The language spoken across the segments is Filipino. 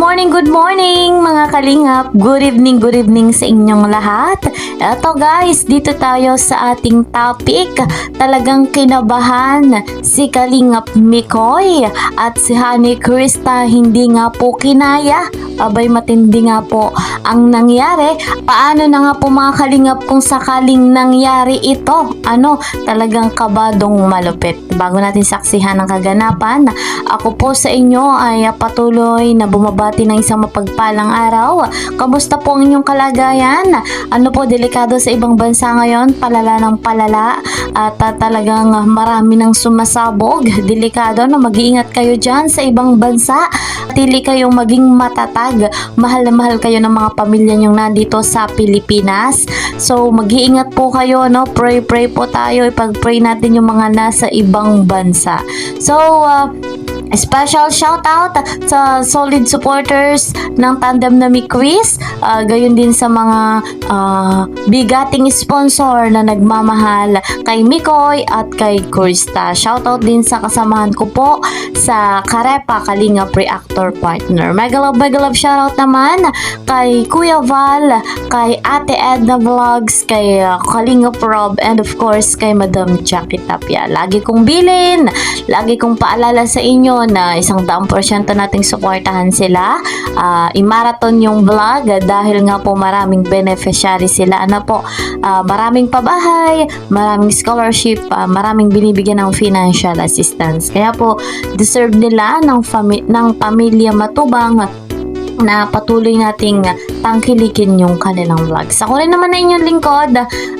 good morning mga kalingap. Good evening sa inyong lahat. Eto guys, dito tayo sa ating topic. Talagang kinabahan si Kalingap Mikoy at si Honey Krista, hindi nga po kinaya. Abay, matindi nga po ang nangyari. Paano na nga po mga kalingap kung sakaling nangyari ito? Talagang kabadong malupit. Bago natin saksihan ang kaganapan, ako po sa inyo ay patuloy na bumabati ng isang mapagpalang araw. Kamusta po ang inyong kalagayan? Delikado sa ibang bansa ngayon, palala ng palala at talagang marami ng sumasabog. Delikado na mag-iingat kayo dyan sa ibang bansa. Tili kayong maging matatag. Mahal na mahal kayo ng mga pamilya nyong nandito sa Pilipinas. So mag-iingat po kayo, pray po tayo. Ipag-pray natin yung mga nasa ibang bansa. So special shout out sa solid supporters ng Tandem na Quiz, gayon din sa mga bigating sponsor na nagmamahal kay Mikoy at kay Krista. Shout out din sa kasamahan ko po sa Karepa Kalingap Reactor Partner. Mega love shout out naman kay Kuya Val, kay Ate Edna Vlogs, kay Kalingap Rob, and of course kay Madam Jackie Tapia. Lagi kong bilin, lagi kong paalala sa inyo na 100% nating suportahan sila. I-marathon yung vlog dahil nga po maraming beneficiary sila. Maraming pabahay, maraming scholarship, maraming binibigyan ng financial assistance. Kaya po deserve nila ng pamilya Matubang na patuloy nating tangkilikin yung kanilang vlogs. Ako rin naman na inyong lingkod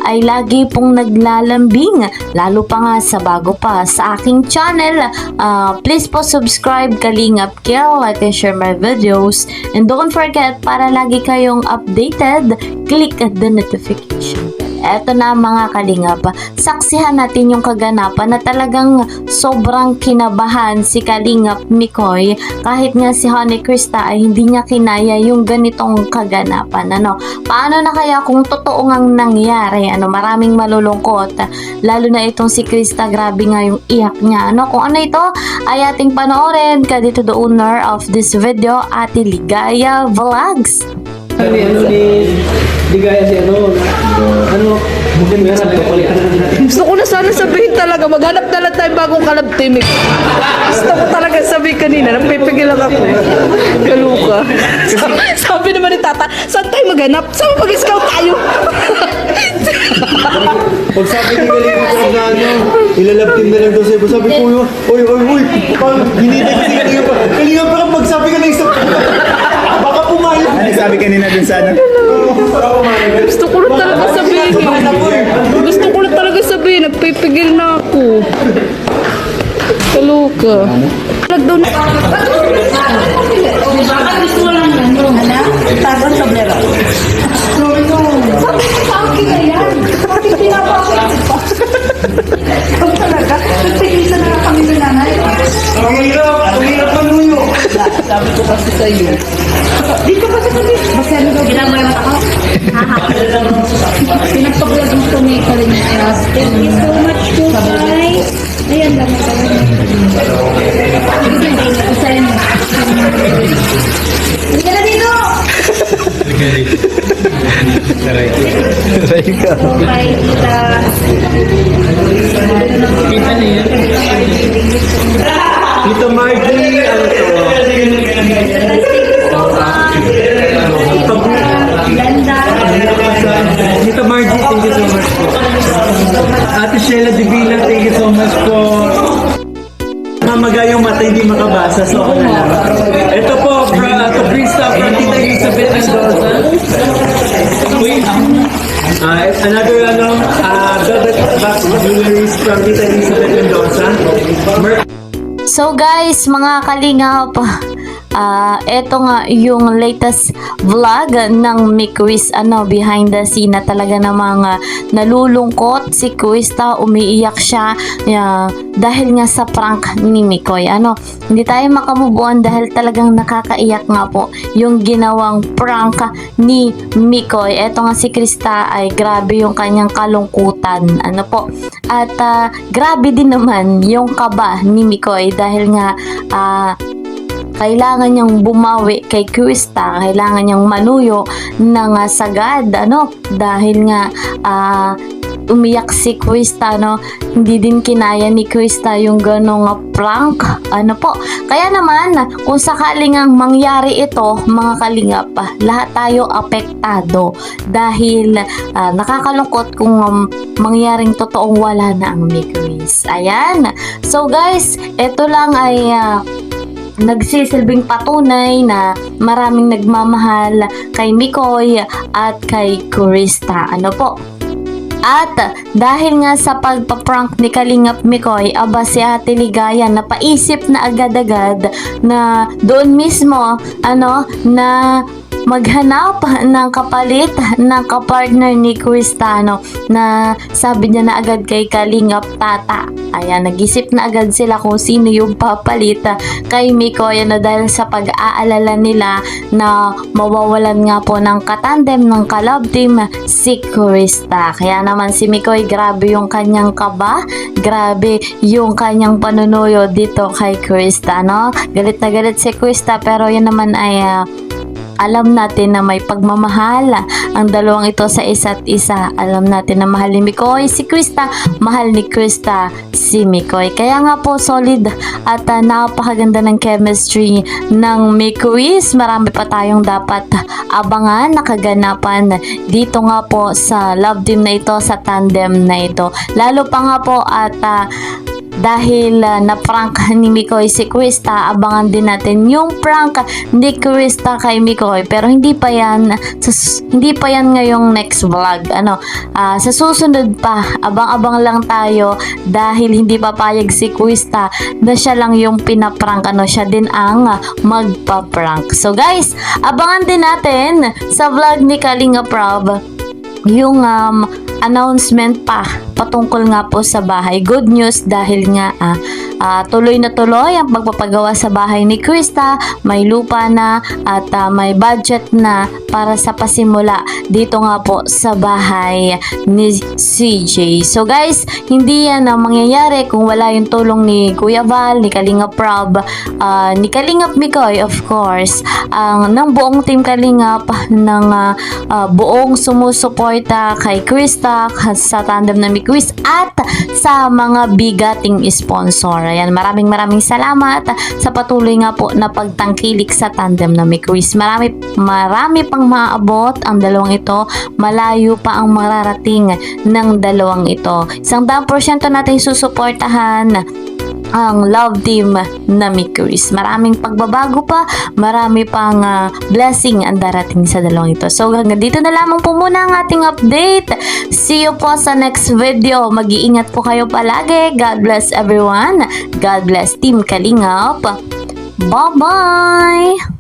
ay lagi pong naglalambing, lalo pa nga sa bago pa sa aking channel. Please po subscribe Kalingap Kiel, like and share my videos, and don't forget, para lagi kayong updated, click the notification. Eto na mga kalingap, saksihan natin yung kaganapan na talagang sobrang kinabahan si Kalingap Mikoy kahit nga si Honey Krista ay hindi niya kinaya yung ganitong kaganapan. Paano na kaya kung totoo ngang nangyari? Maraming malulungkot, lalo na itong si Krista, grabe nga yung iyak niya. Kung ano ito ay ating panoorin. Dito the owner of this video, Ate Ligaya Vlogs. Ligaya si gusto ko na sana sabihin talaga, maghanap na lang tayo bagong Kalab Timik. Gusto ko talaga sabihin kanina, napipigil lang ako. Kaluka. Sabi naman ni Tata, saan tayo maghanap? Saan mag-scout tayo? Pag sabi ni Kalingap na ilalabtin na lang daw sa'yo. Sabi ko, uy, hinintay kasi Kalingap pa pag sabi ka na isang baka pumayag. Ano sabi kanina dun sa ano? Gusto ko na talaga sabihin. Gusto ko na talaga sabihin, nagpipigil na ako. Kaluka. Nag-down. Gusto mo lang yan, tagon sa blera. Sabi ko sa akin na yan. Bakit pinapakit pa? Ikaw talaga, nagpigil na kami ng nanay. Ang hirap ng nuyo. Sabi ko kasi sa iyo. Dito kasi kami. Basta ano daw, ginagawa yung mata ko. Pinagpag-vlog mo kami ka rin. Thank you so much po, guys. Ayan lang ito. Isa yun. Hindi na dito! Taray ka. Okay, kita. Kita niya. Tita Margie, ano to? Ganda. Tita Margie, thank you so much po. Ate Sheila Divina, thank you so much po. Mamaga yung mata, hindi makabasa, so ako na lang. Ito po, to Krista from Tita Elizabeth Mendoza. Another velvet box jewelries from Tita Elizabeth Mendoza. So guys, mga kalingap, eto nga yung latest vlog ng Quiz, behind the scene na talaga namang nalulungkot si Krista, umiiyak siya dahil nga sa prank ni Mikoy. Hindi tayo makamubuan dahil talagang nakakaiyak nga po yung ginawang prank ni Mikoy. Eto nga si Krista ay grabe yung kanyang kalungkutan. At grabe din naman yung kaba ni Mikoy dahil nga kailangan niyang bumawi kay Krista, kailangan niyang manuyo ng sagad, dahil nga umiyak si Krista, hindi din kinaya ni Krista yung ganong prank, po. Kaya naman, kung sakaling ang mangyari ito, mga kalingap, lahat tayo apektado dahil nakakalungkot kung mangyaring totoong wala na ang Mikoy. Ayan. So guys, ito lang ay nagsisilbing patunay na maraming nagmamahal kay Mikoy at kay Krista. Po? At dahil nga sa pagpa-prank ni Kalingap Mikoy, si Ate Ligaya napaisip na agad-agad na doon mismo na maghanap ng kapalit ng kapartner ni Krista, na sabi niya na agad kay Kalingap Tata. Ayan, nag-isip na agad sila kung sino yung papalit kay Mikoy, dahil sa pag-aalala nila na mawawalan nga po ng katandem ng ka-love team si Krista. Kaya naman si Mikoy, grabe yung kanyang kaba, grabe yung kanyang panunuyo dito kay Krista, Galit na galit si Krista, pero yan naman ay alam natin na may pagmamahal ang dalawang ito sa isa't isa. Alam natin na mahal ni Mikoy si Krista, mahal ni Krista si Mikoy. Kaya nga po solid at napakaganda ng chemistry ng Mikoy. Marami pa tayong dapat abangan na kaganapan dito nga po sa love team na ito, sa tandem na ito. Lalo pa nga po at dahil na-prank ni Mikoy si Krista, abangan din natin yung prank ni Krista kay Mikoy. Pero hindi pa yan ngayong next vlog. Sa susunod pa, abang-abang lang tayo dahil hindi papayag si Krista na siya lang yung pinaprank. Siya din ang magpa-prank. So guys, abangan din natin sa vlog ni Kalinga Prab yung announcement pa patungkol nga po sa bahay. Good news dahil nga tuloy na tuloy ang pagpapagawa sa bahay ni Krista. May lupa na at may budget na para sa pasimula dito nga po sa bahay ni CJ. So guys, hindi yan ang mangyayari kung wala yung tulong ni Kuya Val, ni Kalingap Prab, ni Kalingap Mikoy, of course, ng buong team Kalingap, ng buong sumusuporta kay Krista sa tandem na Mikoy at sa mga bigating sponsor. Ayan, maraming salamat sa patuloy nga po na pagtangkilik sa tandem na Mikoy. Marami pang maaabot ang dalawang ito. Malayo pa ang mararating ng dalawang ito. 100% natin susuportahan ang love team na Mikoy. Maraming pagbabago pa, marami pang blessing ang darating sa dalawang ito. So hanggang dito na lamang po muna ang ating update. See you po sa next video. Mag-iingat po kayo palagi. God bless everyone. God bless Team Kalingap. Bye-bye!